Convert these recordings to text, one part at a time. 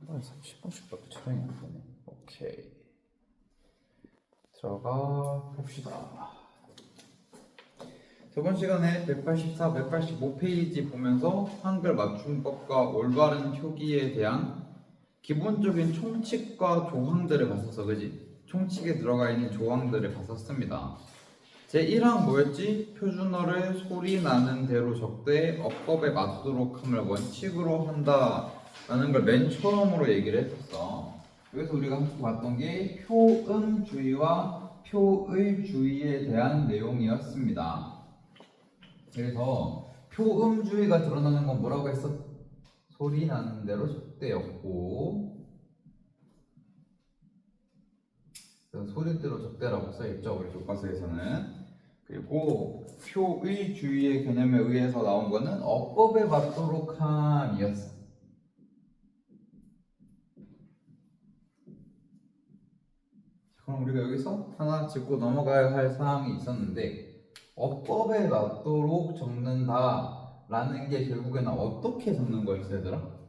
30분씩밖에 촬영이 안 되네. 오케이. 들어가 봅시다. 저번 시간에 184, 185페이지 보면서 한글 맞춤법과 올바른 표기에 대한 기본적인 총칙과 조항들을 봤었어, 그지? 총칙에 들어가 있는 조항들을 봤었습니다. 제1항 뭐였지? 표준어를 소리 나는 대로 적되 어법에 맞도록 함을 원칙으로 한다 라는 걸 맨 처음으로 얘기를 했었어. 여기서 우리가 함께 봤던 게 표음주의와 표의주의에 대한 내용이었습니다. 그래서 표음주의가 드러나는 건 뭐라고 했어? 소리 나는 대로 적대였고, 소리대로 적대라고 써있죠, 우리 교과서에서는. 그리고 표의주의의 개념에 의해서 나온 거는 어법에 맞도록 함이었어. 그럼 우리가 여기서 하나 짚고 넘어가야 할 사항이 있었는데, 어법에 맞도록 적는다 라는 게 결국에는 어떻게 적는 거였어, 얘들아?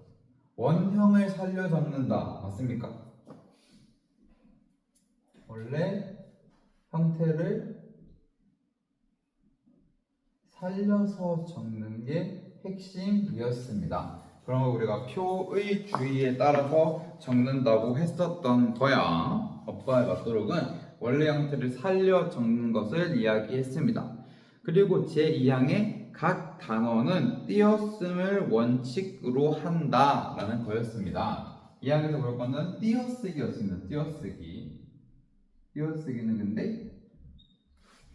원형을 살려 적는다, 맞습니까? 원래 형태를 살려서 적는 게 핵심이었습니다. 그런 거 우리가 표의주의에 따라서 적는다고 했었던 거야. 어법에 맞도록은 원래 형태를 살려 적는 것을 이야기했습니다. 그리고 제2항의 각 단어는 띄어쓰기를 원칙으로 한다라는 거였습니다. 2항에서 볼 거는 띄어쓰기였습니다. 띄어쓰기는 근데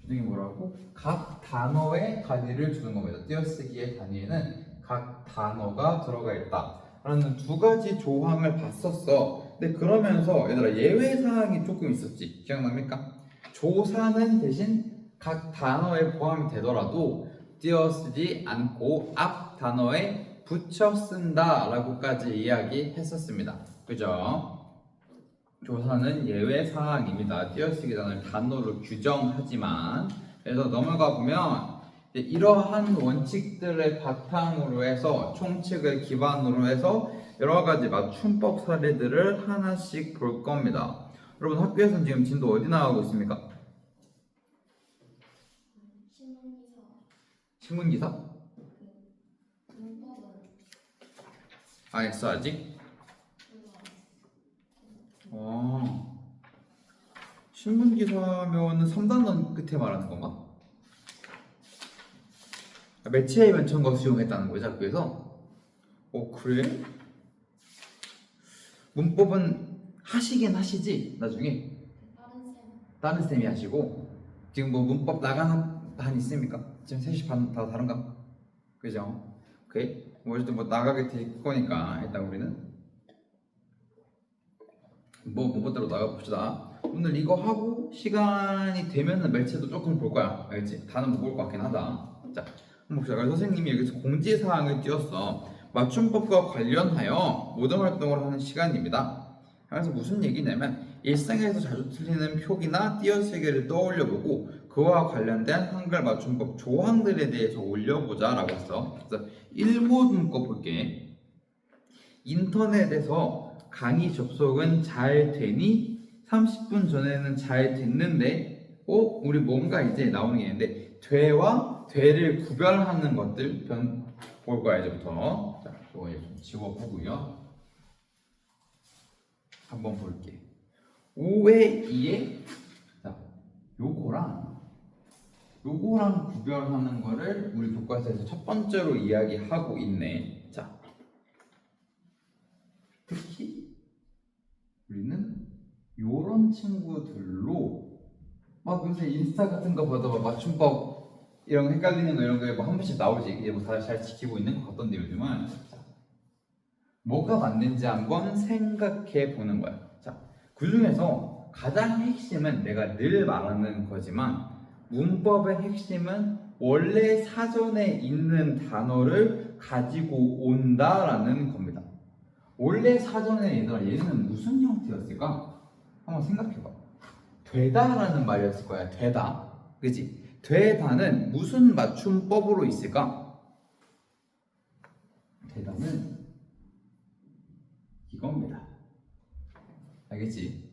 주중에 뭐라고? 각 단어의 단위를 주는 겁니다. 띄어쓰기의 단위에는 각 단어가 들어가 있다 라는 두 가지 조항을 봤었어. 근데 그러면서 얘들아 예외 사항이 조금 있었지. 기억납니까? 조사는 대신 각 단어에 포함이 되더라도 띄어쓰지 않고 앞 단어에 붙여 쓴다 라고까지 이야기했었습니다. 그죠? 조사는 예외 사항입니다. 띄어쓰기 단어로 규정하지만. 그래서 넘어가 보면 이러한 원칙들을 바탕으로 해서 총칙을 기반으로 해서 여러 가지 맞춤법 사례들을 하나씩 볼 겁니다. 여러분 학교에서는 지금 진도 어디 나가고 있습니까? 신문기사? 안 했어 아직? 신문기사면은 3단원 끝에 말하는 건가? 매체의 면천과 수용했다는 거죠, 학교에서? 그래? 문법은 하시긴 하시지, 나중에? 다른 쌤이 하시고. 지금 뭐 문법 나간 한 있습니까? 지금 3시 반 다 다른가? 그죠? 오케이? 어쨌든 뭐 나가게 될 거니까 일단 우리는 뭐 문법대로 나가봅시다. 오늘 이거 하고 시간이 되면은 매체도 조금 볼 거야. 알겠지? 다는 못 볼 것 같긴 하다. 자, 한번 봅시다. 선생님이 여기서 공지사항을 띄웠어. 맞춤법과 관련하여 모든 활동을 하는 시간입니다. 그래서 무슨 얘기냐면 일상에서 자주 틀리는 표기나 띄어쓰기를 떠올려보고 그와 관련된 한글 맞춤법 조항들에 대해서 올려보자 라고 했어. 그래서 1번 거 볼게. 인터넷에서 강의 접속은 잘 되니? 30분 전에는 잘 됐는데 우리 뭔가 이제 나오는 게 있는데 되와 되를 구별하는 것들 볼 거야 이제부터. 자, 이거 좀 지워보고요. 한번 볼게. 5회 2에 자, 요거랑 구별하는 거를 우리 교과서에서 첫 번째로 이야기하고 있네. 자, 특히 우리는 요런 친구들로 막 요새 인스타 같은 거 봐도 막 맞춤법 이런 거 헷갈리는 거 이런 거 뭐 한 번씩 나오지. 이제 뭐 다들 잘 지키고 있는 것 같던데 요즘은. 자, 뭐가 맞는지 한번 생각해 보는 거야. 자, 그 중에서 가장 핵심은 내가 늘 말하는 거지만 문법의 핵심은 원래 사전에 있는 단어를 가지고 온다라는 겁니다. 원래 사전에 얘는 무슨 형태였을까? 한번 생각해봐. 되다라는 말이었을 거야. 되다, 그지? 되다는 무슨 맞춤법으로 있을까? 되다는 이겁니다. 알겠지?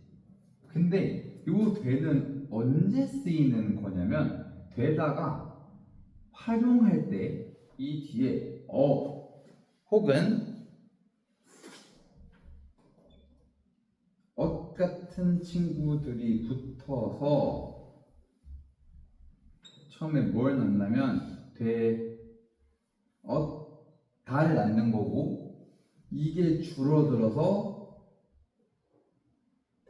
근데 요 되는 언제 쓰이는 거냐면 되다가 활용할 때 이 뒤에 혹은 같은 친구들이 붙어서 처음에 뭘 넣냐면 다를 낳는 거고 이게 줄어들어서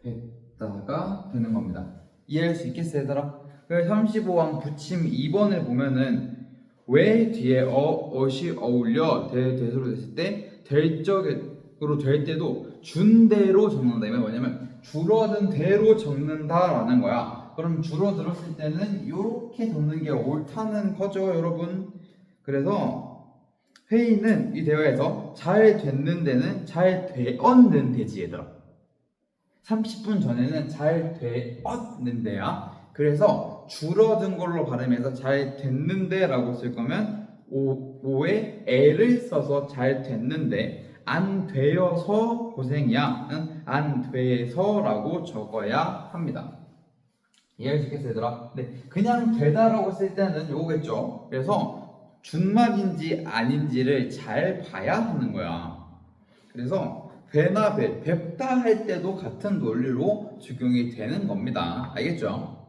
됐다가 되는 겁니다. 이해할 수 있겠어 얘들아? 그래서 35항 부침 2번을 보면은 왜 뒤에 어시 어울려 대소로 됐을 때 될적으로 될 때도 준대로 적는다. 이게 뭐냐면 줄어든 대로 적는다라는 거야. 그럼 줄어들었을 때는 이렇게 적는 게 옳다는 거죠, 여러분. 그래서 회의는 이 대화에서 잘 됐는 데는 잘 되었는 되지 얘들아. 30분 전에는 잘 되었는데야. 그래서 줄어든 걸로 발음해서 잘 됐는데 라고 쓸 거면 오에 애를 써서 잘 됐는데 안 되어서 고생이야. 안 돼서 라고 적어야 합니다. 이해할 수 있겠어 얘들아? 네, 그냥 되다라고 쓸 때는 요거겠죠. 그래서 준말인지 아닌지를 잘 봐야 하는 거야. 그래서 배나 뵙다 할 때도 같은 논리로 적용이 되는 겁니다. 알겠죠?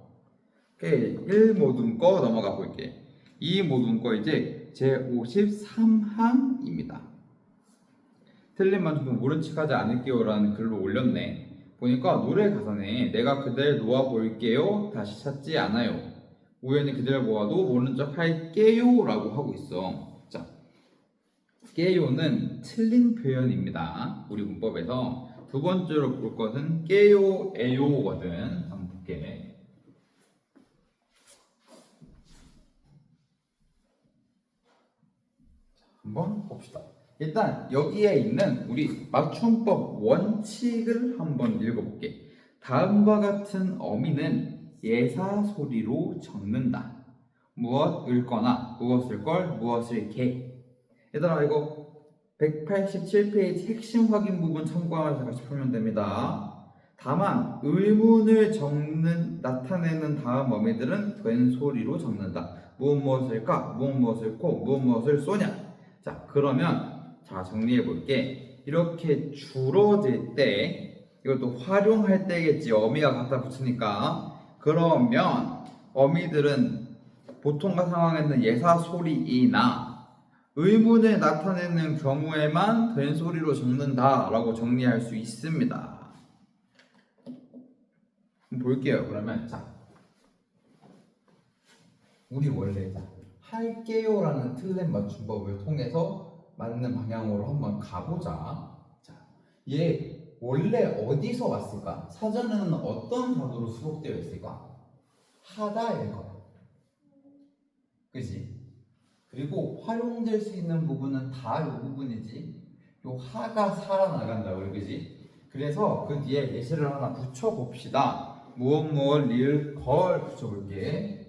오케이, 1 모든 거 넘어가 볼게. 2 모든 거 이제 제 53항입니다. 틀린 만큼 모른 척하지 않을게요 라는 글로 올렸네. 보니까 노래 가사네. 내가 그댈 놓아볼게요 다시 찾지 않아요. 우연히 그댈 보아도 모른 척 할게요 라고 하고 있어. 자, 깨요는 틀린 표현입니다. 우리 문법에서 두 번째로 볼 것은 깨요, 에요거든. 한번 볼게. 한번 봅시다. 일단 여기에 있는 우리 맞춤법 원칙을 한번 읽어볼게. 다음과 같은 어미는 예사 소리로 적는다. 무엇을 거나 무엇을 걸 무엇을 개. 얘들아 이거 187페이지 핵심 확인 부분 참고하면서 같이 풀면 됩니다. 다만 의문을 나타내는 다음 어미들은 된 소리로 적는다. 무엇을까? 무엇을 코? 무엇을 쏘냐? 자, 그러면 정리해 볼게. 이렇게 줄어들 때 이것도 활용할 때겠지. 어미가 갖다 붙으니까. 그러면 어미들은 보통과 상황에는 예사 소리이나 의문을 나타내는 경우에만 된 소리로 적는다라고 정리할 수 있습니다. 볼게요. 그러면 우리 원래 할게요라는 틀린 맞춤법을 통해서 맞는 방향으로 한번 가보자. 얘 원래 어디서 왔을까? 사전에는 어떤 단어로 수록되어 있을까? 하다일 거야. 그지? 그리고 활용될 수 있는 부분은 다 이 부분이지. 요 하가 살아나간다, 그지? 그래서 그 뒤에 예시를 하나 붙여봅시다. 무엇 리을 걸 붙여볼게.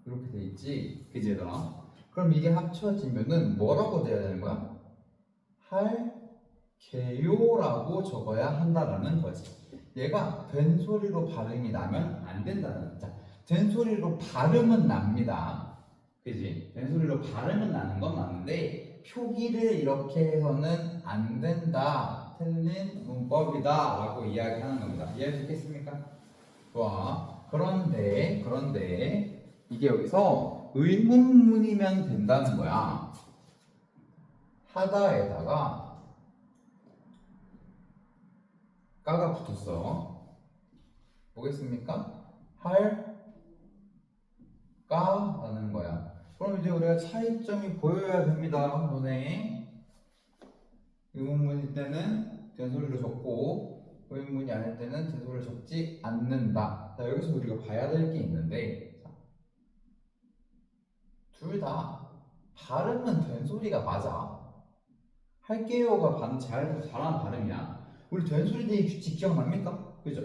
이렇게 돼 있지, 그지 얘들아? 그럼 이게 합쳐지면은 뭐라고 돼야 되는 거야? 할게요라고 적어야 한다라는 거지. 얘가 된 소리로 발음이 나면 안 된다는 거죠. 된 소리로 발음은 납니다. 그지? 된 소리로 발음은 나는 건 맞는데 표기를 이렇게 해서는 안 된다. 틀린 문법이다 라고 이야기하는 겁니다. 이해할 수 있겠습니까? 좋아. 그런데 이게 여기서 의문문이면 된다는 거야. 하다에다가 까가 붙었어. 보겠습니까? 할까라는 거야. 그럼 이제 우리가 차이점이 보여야 됩니다. 너네 의문문일 때는 된소리로 적고 의문문이 아닐 때는 된소리로 적지 않는다. 자, 여기서 우리가 봐야 될 게 있는데 둘 다 발음은 된소리가 맞아. 할게요가 잘하는 발음이야. 우리 된소리 되기 규칙 기억납니까? 그죠?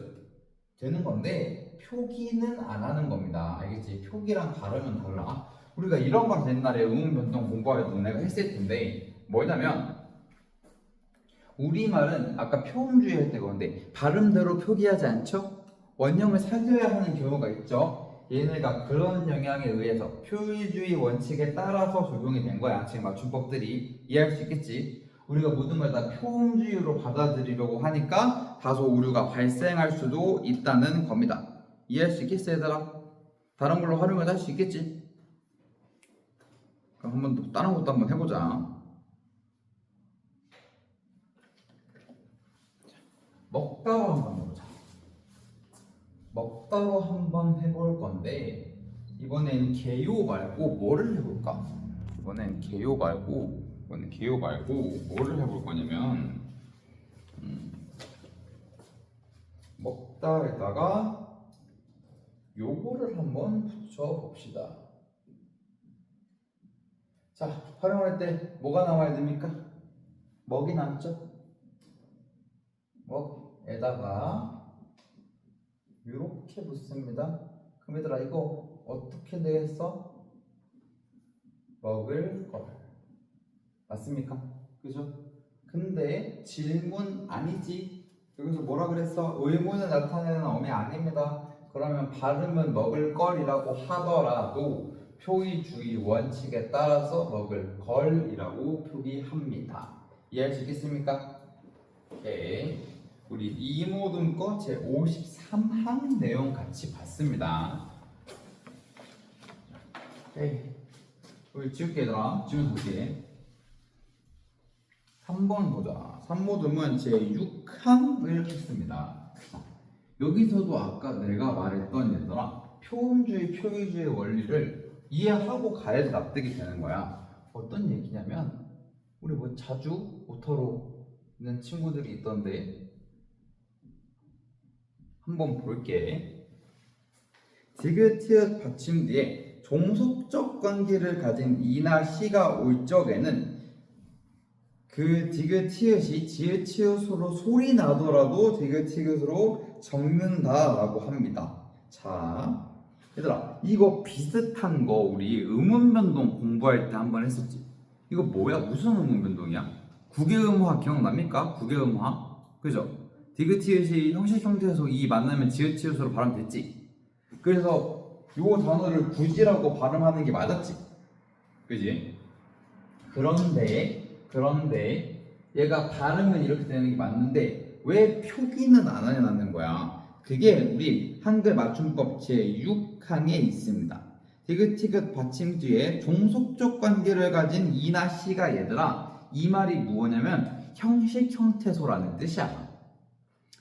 되는 건데 표기는 안 하는 겁니다. 알겠지? 표기랑 발음은 달라. 우리가 이런 걸 옛날에 음운 변동 공부할 때 내가 했을 텐데 뭐냐면 우리말은 아까 표음주의 할 때 그건데 발음대로 표기하지 않죠? 원형을 살려야 하는 경우가 있죠. 얘네가 그런 영향에 의해서 표의주의 원칙에 따라서 적용이 된 거야. 지금 맞춤법들이 이해할 수 있겠지? 우리가 모든 걸 다 표음주의로 받아들이려고 하니까 다소 오류가 발생할 수도 있다는 겁니다. 이해할 수 있겠어 얘들아? 다른 걸로 활용을 할 수 있겠지? 그럼 한번 또 다른 것도 한번 해보자. 먹다로 한번 해보자. 먹다로 한번 해볼 건데 이번엔 개요 말고 뭐를 해볼까? 이번엔 개요 말고 뭐를 해볼 거냐면 먹다에다가 요거를 한번 붙여봅시다. 자, 활용할 때 뭐가 나와야 됩니까? 먹이 남죠? 먹에다가 이렇게 붙습니다. 그럼 얘들아 이거 어떻게 되겠어? 먹을 걸 맞습니까? 그죠? 근데 질문 아니지. 여기서 뭐라 그랬어? 의문을 나타내는 어미 아닙니다. 그러면 발음은 먹을 걸이라고 하더라도 표의주의 원칙에 따라서 먹을 걸이라고 표기합니다. 이해할 수 있겠습니까? 오케이. 우리 이모든 거 제 53항 내용 같이 봤습니다. 오케이. 우리 지울게 얘들아. 지우면서 볼게. 3번 보자. 3모듬은 제 6항을 했습니다. 여기서도 아까 내가 말했던 얘들아 표음주의, 표의주의 원리를 이해하고 가야지 납득이 되는 거야. 어떤 얘기냐면 우리 뭐 자주 오타로 있는 친구들이 있던데 한번 볼게. 디귿, 티읕 받침 뒤에 종속적 관계를 가진 이나 시가 올 적에는 그 디귿, 티읕이 지읒, 치읓으로 소리 나더라도 디귿, 티귿으로 적는다라고 합니다. 자, 얘들아 이거 비슷한 거 우리 음운변동 공부할 때 한번 했었지. 이거 뭐야? 무슨 음운변동이야? 국외음화 기억납니까? 국외음화 그죠? 디귿, 티읕이 형식 형태에서 이 만나면 지읒, 치읓으로 발음됐지. 그래서 요 단어를 굳이라고 발음하는 게 맞았지. 그지? 그런데 얘가 발음은 이렇게 되는 게 맞는데 왜 표기는 안 하냐는 거야. 그게 우리 한글 맞춤법 제6항에 있습니다. 디귿, 티귿 받침 뒤에 종속적 관계를 가진 이나 시가 얘들아 이 말이 무엇냐면 형식 형태소라는 뜻이야.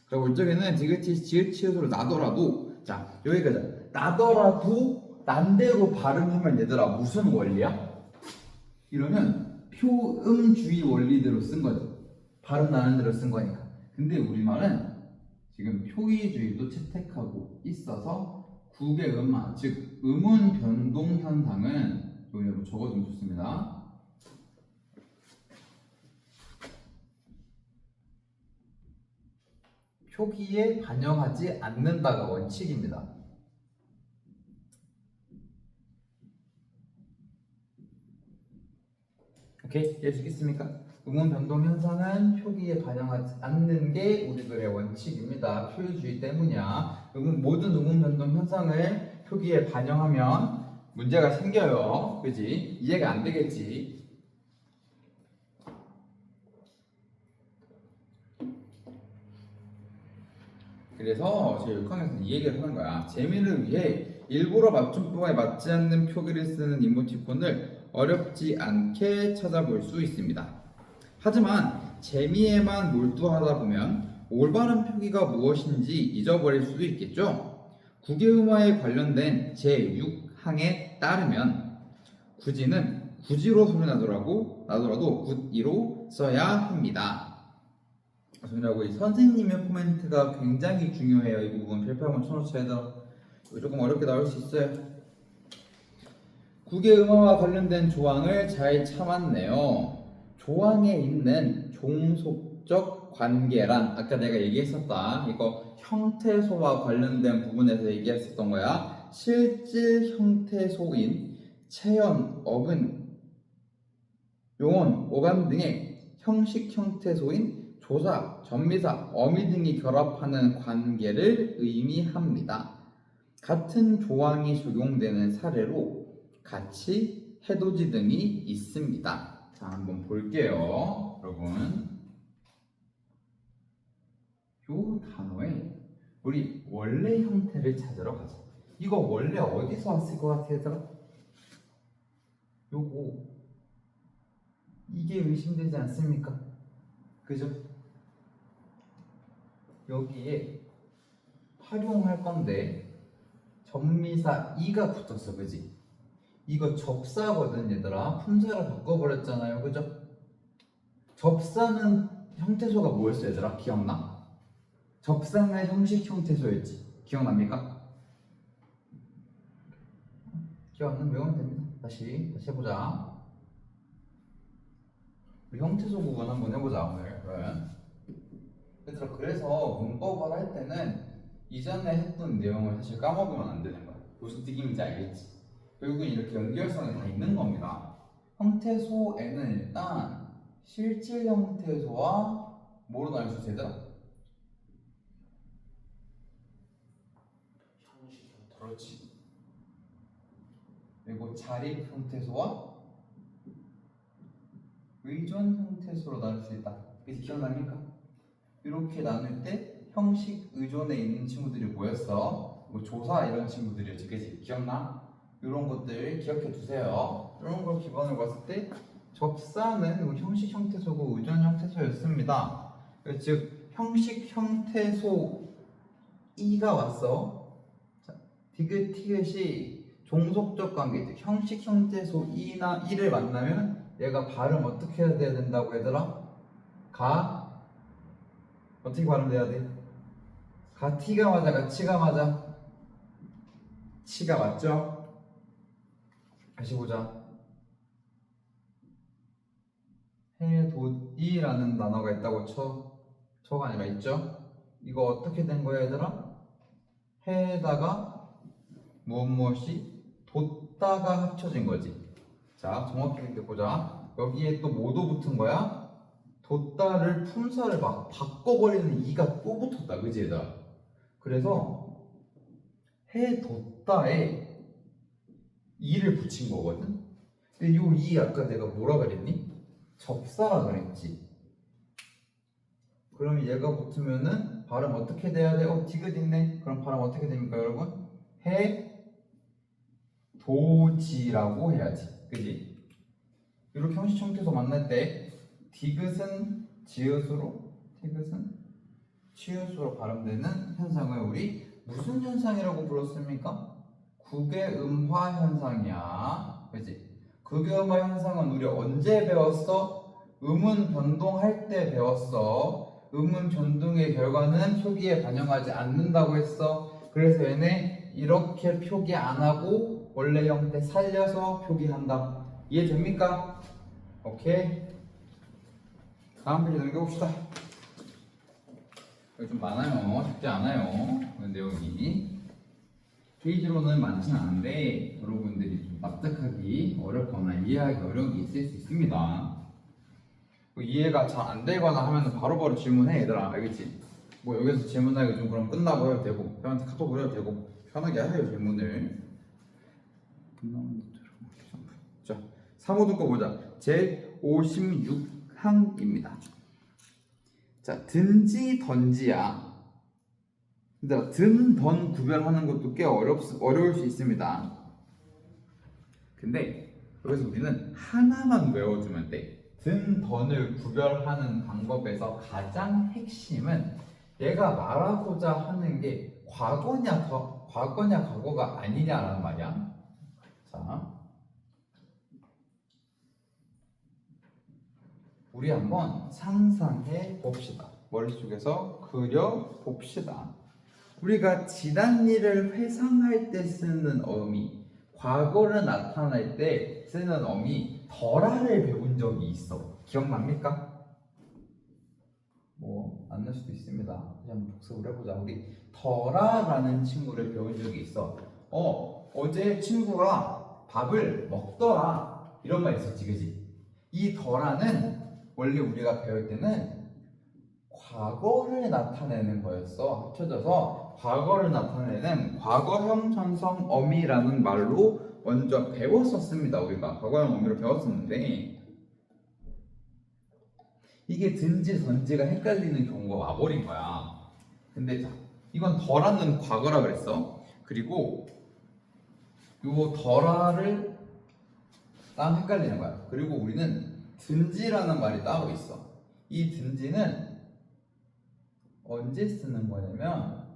그리고 이쪽에는 디귿, 티읕, 지읒, 치읓으로 나더라도 자 여기까지 나더라도 난대로 발음하면 얘들아 무슨 원리야? 이러면 표음주의 원리대로 쓴 거죠. 발음 나는 대로 쓴 거니까. 근데 우리말은 지금 표의주의도 채택하고 있어서 국의 음화, 즉 음운 변동 현상은 여기로 적어주면 좋습니다. 표기에 반영하지 않는다가 원칙입니다. 오케이? 이해할 수 있겠습니까? 음운 변동 현상은 표기에 반영하지 않는 게 우리들의 원칙입니다. 표의주의 때문이야. 모든 음운 변동 현상을 표기에 반영하면 문제가 생겨요. 그지? 이해가 안 되겠지? 그래서 제 6항에서는 이 얘기를 하는 거야. 재미를 위해 일부러 맞춤법에 맞지 않는 표기를 쓰는 이모티콘을 어렵지 않게 찾아볼 수 있습니다. 하지만 재미에만 몰두하다 보면 올바른 표기가 무엇인지 잊어버릴 수도 있겠죠. 국외음화에 관련된 제6항에 따르면 굳이는 굳이로 소리 나더라도 굿이로 써야 합니다. 그리고 이 선생님의 코멘트가 굉장히 중요해요. 이 부분 별표 한번 쳐놓자 얘들아. 조금 어렵게 나올 수 있어요. 국외음화와 관련된 조항을 잘 참았네요. 조항에 있는 종속적 관계란 아까 내가 얘기했었다. 이거 형태소와 관련된 부분에서 얘기했었던 거야. 실질 형태소인 체연, 어근 용언, 오간 등의 형식 형태소인 조사, 전미사, 어미 등이 결합하는 관계를 의미합니다. 같은 조항이 적용되는 사례로 가치, 해돋이 등이 있습니다. 자, 한번 볼게요, 여러분. 요 단어에 우리 원래 형태를 찾으러 가자. 이거 원래 어디서 왔을 것 같아, 얘들아? 요거 이게 의심되지 않습니까? 그죠? 여기에 활용할 건데 전미사 이가 붙었어, 그지? 이거 접사거든, 얘들아. 품사를 바꿔버렸잖아요, 그죠? 접사는 형태소가 뭐였어, 얘들아? 기억나? 접사는 형식 형태소였지. 기억납니까? 기억 안 나면 외우면 됩니다. 다시 해보자. 우리 형태소 구분 한번 해보자, 오늘. 그러면 얘들아, 그래서 문법을 할 때는 이전에 했던 내용을 사실 까먹으면 안 되는 거야. 무슨 뜻인지 알겠지? 결국은 이렇게 연결성이 다 있는 겁니다. 형태소에는 일단 실질 형태소와 뭐로 나눌 수 있어, 얘들아? 형식 형태. 그렇지. 그리고 자립 형태소와 의존 형태소로 나눌 수 있다. 그치? 기억납니까? 이렇게 나눌 때 형식 의존에 있는 친구들이 뭐였어? 뭐 조사 이런 친구들이었지, 그치? 기억나? 이런 것들 기억해 두세요. 이런 걸 기반으로 봤을 때 접사는 형식 형태소고 의존 형태소였습니다. 즉 형식 형태소 이가 왔어. 자, 디귿 티귿이 종속적 관계, 즉 형식 형태소 이나 이를 만나면 얘가 발음 어떻게 해야 된다고, 얘들아? 어떻게 발음돼야 돼? 가티가 맞아, 가치가 맞아? 치가 맞죠? 다시 보자. 해돋이라는 단어가 있다고 쳐가 아니라 있죠? 이거 어떻게 된 거야, 얘들아? 해에다가 무엇이 돋다가 합쳐진 거지. 자, 정확히 이렇게 보자. 여기에 또 뭐도 붙은 거야? 돋다를 품사를 막 바꿔버리는 이가 또 붙었다, 그지, 얘들아? 그래서 해돋다에 이를 붙인 거거든. 근데 요 이 아까 내가 뭐라 그랬니? 접사라 그랬지. 그럼 얘가 붙으면은 발음 어떻게 돼야 돼? 디귿 있네. 그럼 발음 어떻게 됩니까, 여러분? 해도지라고 해야지, 그지? 이렇게 형식 형태소 만날 때 디귿은 지읒으로, 티귿은 치읒으로 발음되는 현상을 우리 무슨 현상이라고 불렀습니까? 국외음화 현상이야, 그지? 국외음화 현상은 우리 언제 배웠어? 음운 변동할 때 배웠어. 음운 변동의 결과는 표기에 반영하지 않는다고 했어. 그래서 얘네 이렇게 표기 안 하고 원래 형태 살려서 표기한다. 이해됩니까? 오케이. 다음 페이지 넘겨봅시다. 여기 좀 많아요. 적지 않아요. 내용이. 페이지로는 많지는 않은데 여러분들이 좀 납득하기 어렵거나 이해하기 어려운 게 있을 수 있습니다. 이해가 잘 안 되거나 하면 바로바로 질문해, 얘들아. 알겠지? 뭐 여기서 질문하기 좀 그럼 끝나고 해도 되고 저한테 카톡으로 해도 되고 편하게 하세요, 질문을. 자, 3호 듣고 보자. 제 56항입니다. 자, 든지 던지야. 얘들아, 든, 던 구별하는 것도 꽤 어려울 수 있습니다. 근데 여기서 우리는 하나만 외워주면 돼. 든, 던을 구별하는 방법에서 가장 핵심은 얘가 말하고자 하는 게 과거냐 과거가 아니냐라는 말이야. 자, 우리 한번 상상해 봅시다. 머릿속에서 그려 봅시다. 우리가 지난 일을 회상할 때 쓰는 어미, 과거를 나타낼 때 쓰는 어미 덜하를 배운 적이 있어. 기억납니까? 뭐 안 날 수도 있습니다. 그냥 복습을 해보자. 우리 덜하라는 친구를 배운 적이 있어. 어제 친구가 밥을 먹더라, 이런 말 있었지, 그지? 이 더라는 원래 우리가 배울 때는 과거를 나타내는 거였어. 합쳐져서 과거를 나타내는 과거형 전성 어미라는 말로 먼저 배웠었습니다. 우리가 과거형 어미로 배웠었는데 이게 든지 던지가 헷갈리는 경우가 와버린 거야. 근데 자, 이건 더라는 과거라 그랬어. 그리고 요 더라를 딱 헷갈리는 거야. 그리고 우리는 든지라는 말이 따로 있어. 이 든지는 언제 쓰는 거냐면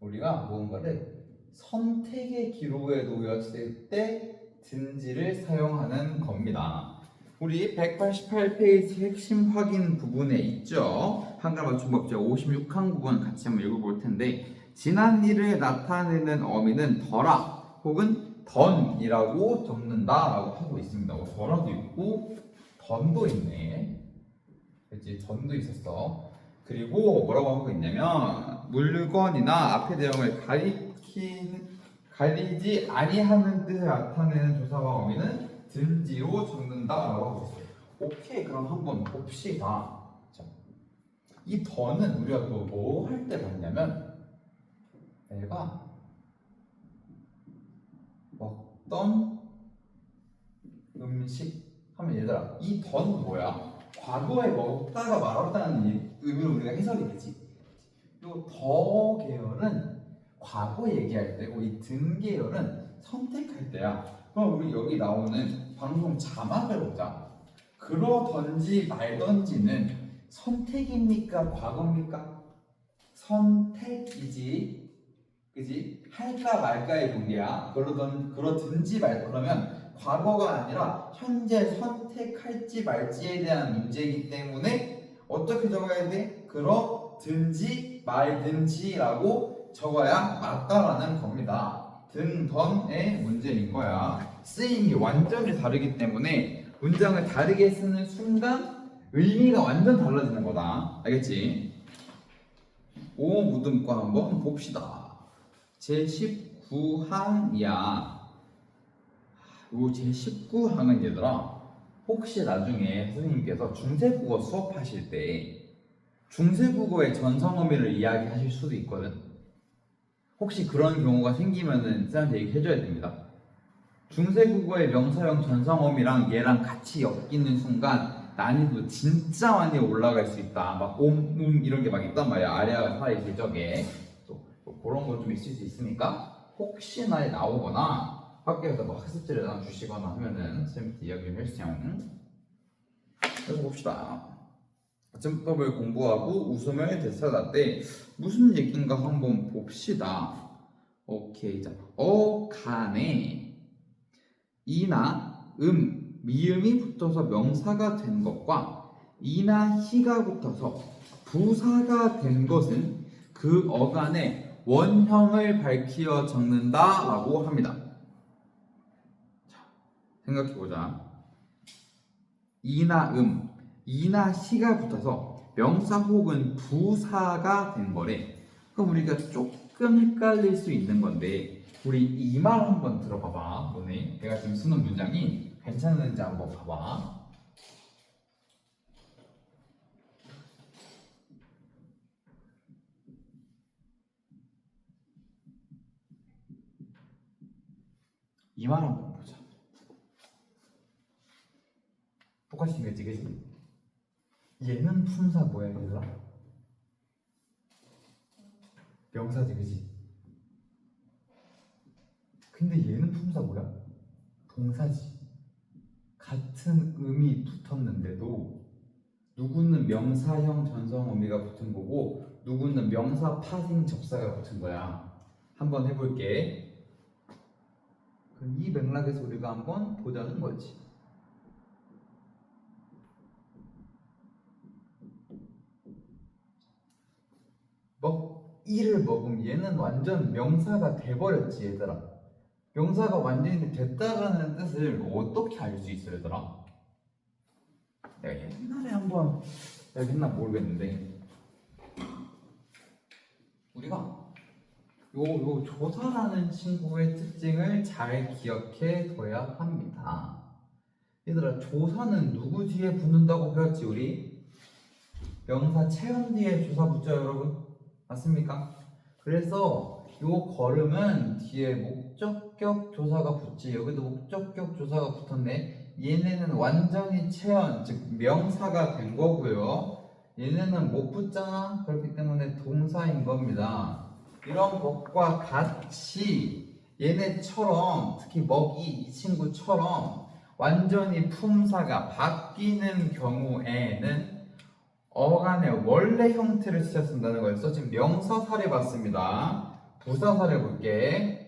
우리가 무언가를 선택의 기로에 놓였을 때 든지를 사용하는 겁니다. 우리 188페이지 핵심 확인 부분에 있죠. 한글 맞춤법 제56항 부분 같이 한번 읽어볼 텐데 지난 일을 나타내는 어미는 더라 혹은 던이라고 적는다라고 하고 있습니다. 더라도 있고 던도 있네. 그렇지, 던도 있었어. 그리고 뭐라고 하고 있냐면 물건이나 앞의 내용을 가리지 아니하는 뜻을 나타내는 조사와 어미는 든지로 적는다라고 하고 있어요. 오케이, 그럼 한번 봅시다. 자, 이 더는 우리가 또 뭐 할 때 봤냐면 내가 먹던 음식 하면 얘들아 이 던 뭐야? 과거에 먹다가 말았다는 의미로 우리가 해석이 되지. 요 더 계열은 과거 얘기할 때고 이 든 계열은 선택할 때야. 그럼 우리 여기 나오는 방송 자막을 보자. 그러던지 말던지는 선택입니까? 과거입니까? 선택이지. 그지? 할까 말까의 문제야. 그러든지 말 그러면 과거가 아니라 현재 선택할지 말지에 대한 문제이기 때문에 어떻게 적어야 돼? 그러든지 말든지라고 적어야 맞다라는 겁니다. 든, 던의 문제인 거야. 쓰임이 완전히 다르기 때문에 문장을 다르게 쓰는 순간 의미가 완전 달라지는 거다. 알겠지? 오 무덤과 한번 봅시다. 제19항이야. 요 제19항은 얘들아 혹시 나중에 선생님께서 중세국어 수업하실 때 중세국어의 전성어미를 이야기하실 수도 있거든. 혹시 그런 경우가 생기면은 쌤한테 얘기해줘야 됩니다. 중세국어의 명사형 전성어미랑 얘랑 같이 엮이는 순간 난이도 진짜 많이 올라갈 수 있다. 막 이런 게 막 있단 말이야. 아래와 사이 제적에 또 그런 거 좀 있을 수 있으니까 혹시나 나오거나 밖에서 막 학습지를 주시거나 하면은 쌤한테 이야기를 해주세요. 그래서 봅시다. 아침법을 공부하고 웃음을 되찾았대. 무슨 얘기인가 한번 봅시다. 오케이, 자, 어간에 이나 미음이 붙어서 명사가 된 것과 이나 희가 붙어서 부사가 된 것은 그 어간의 원형을 밝히어 적는다라고 합니다. 자, 생각해보자. 이나 희가 붙어서 명사 혹은 부사가 된 거래. 그럼 우리가 조금 헷갈릴 수 있는 건데 우리 이 말 한번 들어봐봐. 너네 내가 지금 쓰는 문장이 괜찮은지 한번 봐봐. 이 말 한번 보자. 똑같이 생겼지, 그치? 얘는 품사 뭐야, 얘들아? 명사지, 그치? 근데 얘는 품사 뭐야? 동사지. 같은 음이 붙었는데도 누구는 명사형 전성어미가 붙은 거고 누구는 명사 파생 접사가 붙은 거야. 한번 해볼게. 그럼 이 맥락에서 우리가 한번 보자는 거지. 이를 먹으면 얘는 완전 명사가 돼버렸지, 얘들아. 명사가 완전히 됐다라는 뜻을 어떻게 알 수 있어, 얘들아? 내가 옛날에 한번 했나 모르겠는데 우리가 요 조사라는 친구의 특징을 잘 기억해 둬야 합니다. 얘들아, 조사는 누구 뒤에 붙는다고 배웠지 우리? 명사 체험 뒤에 조사 붙죠 여러분? 맞습니까? 그래서 요 걸음은 뒤에 목적격 조사가 붙지. 여기도 목적격 조사가 붙었네. 얘네는 완전히 체험, 즉 명사가 된 거고요. 얘네는 못 붙잖아. 그렇기 때문에 동사인 겁니다. 이런 것과 같이 얘네처럼, 특히 먹이 이 친구처럼 완전히 품사가 바뀌는 경우에는 어간의 원래 형태를 쓰여 쓴다는 거였어. 지금 명사 사례 봤습니다. 부사 사례 볼게.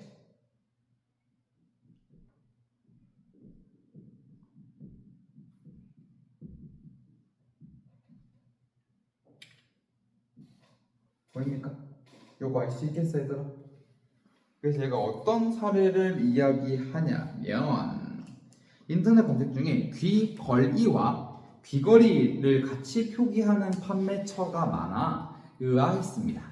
보입니까? 요거 알 수 있겠어 얘들아? 그래서 얘가 어떤 사례를 이야기하냐면 인터넷 검색 중에 귀걸이와 귀걸이를 같이 표기하는 판매처가 많아 의아했습니다.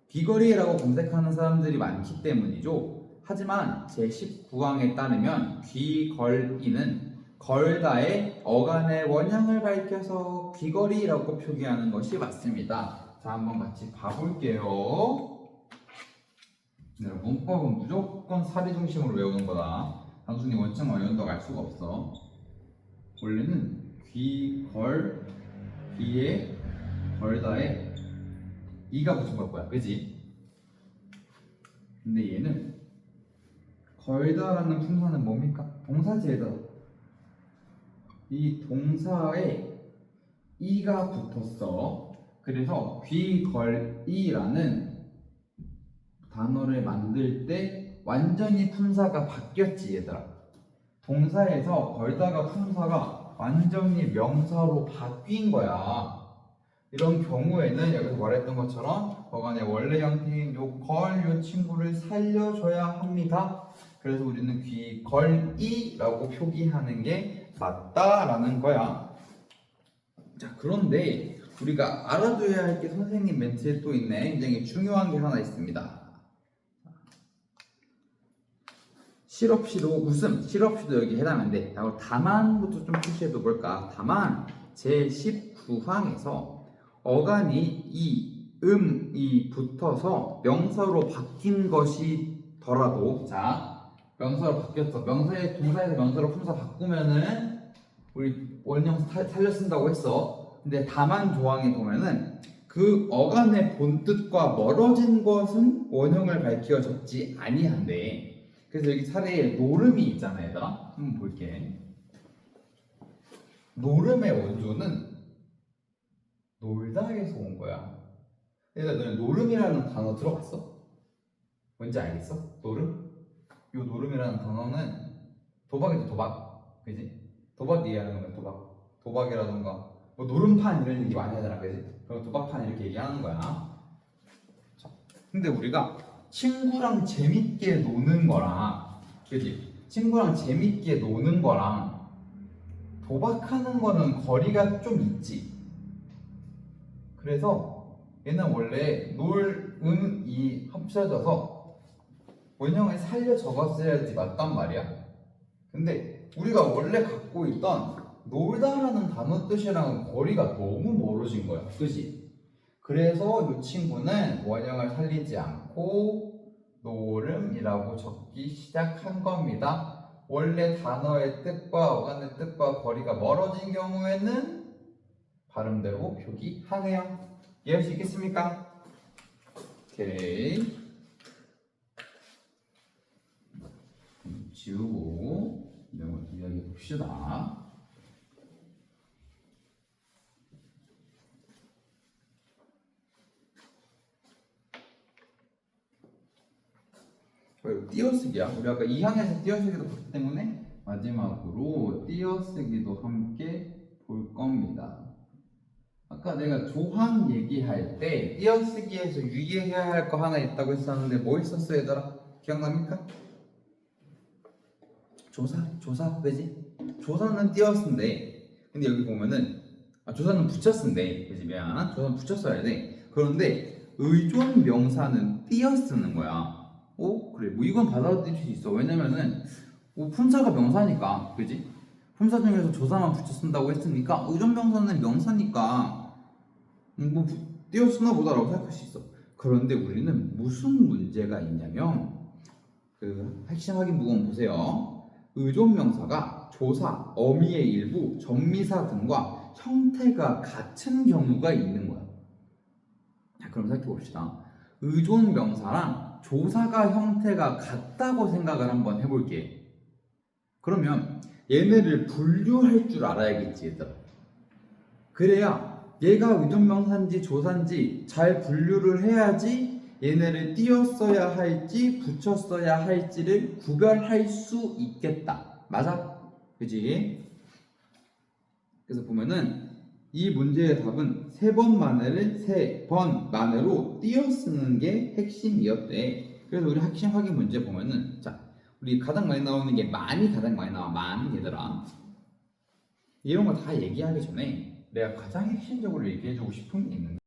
귀걸이라고 검색하는 사람들이 많기 때문이죠. 하지만 제19항에 따르면 귀걸이는 걸다의 어간의 원형을 밝혀서 귀걸이라고 표기하는 것이 맞습니다. 자, 한번 같이 봐볼게요. 문법은 무조건 사례 중심으로 외우는 거다. 단순히 원칙만 외운다고 알 수가 없어. 원래는 귀걸, 귀에 걸다에 이가 붙은 걸 거야, 그지? 근데 얘는 걸다라는 품사는 뭡니까? 동사지 얘들아. 이 동사에 이가 붙었어. 그래서 귀걸이라는 단어를 만들 때 완전히 품사가 바뀌었지 얘들아. 동사에서 걸다가 품사가 완전히 명사로 바뀐 거야. 이런 경우에는 여기서 말했던 것처럼 어간의 원래 형태인 요 친구를 살려줘야 합니다. 그래서 우리는 귀걸이라고 표기하는 게 맞다라는 거야. 자, 그런데 우리가 알아둬야 할 게 선생님 멘트에 또 있네. 굉장히 중요한 게 하나 있습니다. 실없이도 웃음, 실없이도 여기 해당하는데 다만부터 좀 표시해도 볼까? 다만 제19항에서 어간이 이 붙어서 명사로 바뀐 것이더라도, 자, 명사로 바뀌었어. 동사에서 명사로 품사 바꾸면은 우리 원형 살려 쓴다고 했어. 근데 다만 조항에 보면은 그 어간의 본뜻과 멀어진 것은 원형을 밝혀 적지 아니한데. 그래서 여기 사례에 노름이 있잖아 얘들아. 한번 볼게. 노름의 원조는 놀다에서 온 거야. 얘들아, 너는 노름이라는 단어 들어봤어? 뭔지 알겠어? 노름? 요 노름이라는 단어는 도박이지, 도박. 그지? 도박 이해하는 거야, 도박. 도박이라던가 뭐 노름판 이런 얘기 많이 하잖아, 그지? 그럼 도박판 이렇게 얘기하는 거야. 자, 근데 우리가 친구랑 재밌게 노는 거랑, 그지? 친구랑 재밌게 노는 거랑 도박하는 거는 거리가 좀 있지. 그래서 얘는 원래 이 합쳐져서 원형을 살려 적었어야지 맞단 말이야. 근데 우리가 원래 갖고 있던 놀다라는 단어 뜻이랑은 거리가 너무 멀어진 거야, 그지? 그래서 이 친구는 원형을 살리지 않고 노름이라고 적기 시작한 겁니다. 원래 단어의 뜻과 어간의 뜻과 거리가 멀어진 경우에는 발음대로 표기하네요. 이해할 수 있겠습니까? 오케이. 지우고 내용을 이야기해 봅시다. 띄어쓰기야. 우리 아까 2항에서 띄어쓰기도 봤기 때문에 마지막으로 띄어쓰기도 함께 볼 겁니다. 아까 내가 조항 얘기할 때 띄어쓰기에서 유의해야 할 거 하나 있다고 했었는데 뭐 있었어 얘들아? 기억납니까? 조사 그지? 조사는 띄어쓴대. 근데 여기 보면은 조사는 붙였쓴대. 그지? 미안. 조사는 붙였어야 돼. 그런데 의존 명사는 띄어쓰는 거야. 그래. 뭐 이건 받아들일 수 있어. 왜냐면은 품사가 명사니까. 그지? 품사 중에서 조사만 붙여 쓴다고 했으니까 의존명사는 명사니까 뭐 띄어 쓰나 보다라고 생각할 수 있어. 그런데 우리는 무슨 문제가 있냐면 그 핵심 확인 부분 보세요. 의존명사가 조사, 어미의 일부, 전미사 등과 형태가 같은 경우가 있는 거야. 자, 그럼 생각해 봅시다. 의존명사랑 조사가 형태가 같다고 생각을 한번 해볼게. 그러면 얘네를 분류할 줄 알아야겠지, 얘들아. 그래야 얘가 의존명사인지 조사인지 잘 분류를 해야지 얘네를 띄었어야 할지 붙였어야 할지를 구별할 수 있겠다. 맞아? 그지? 그래서 보면은 이 문제의 답은 세 번 만에로 띄어 쓰는 게 핵심이었대. 그래서 우리 핵심 확인 문제 보면은 자, 우리 가장 많이 나오는 게 만이 가장 많이 나와. 만, 얘들아. 이런 거 다 얘기하기 전에 내가 가장 핵심적으로 얘기해주고 싶은 게 있는데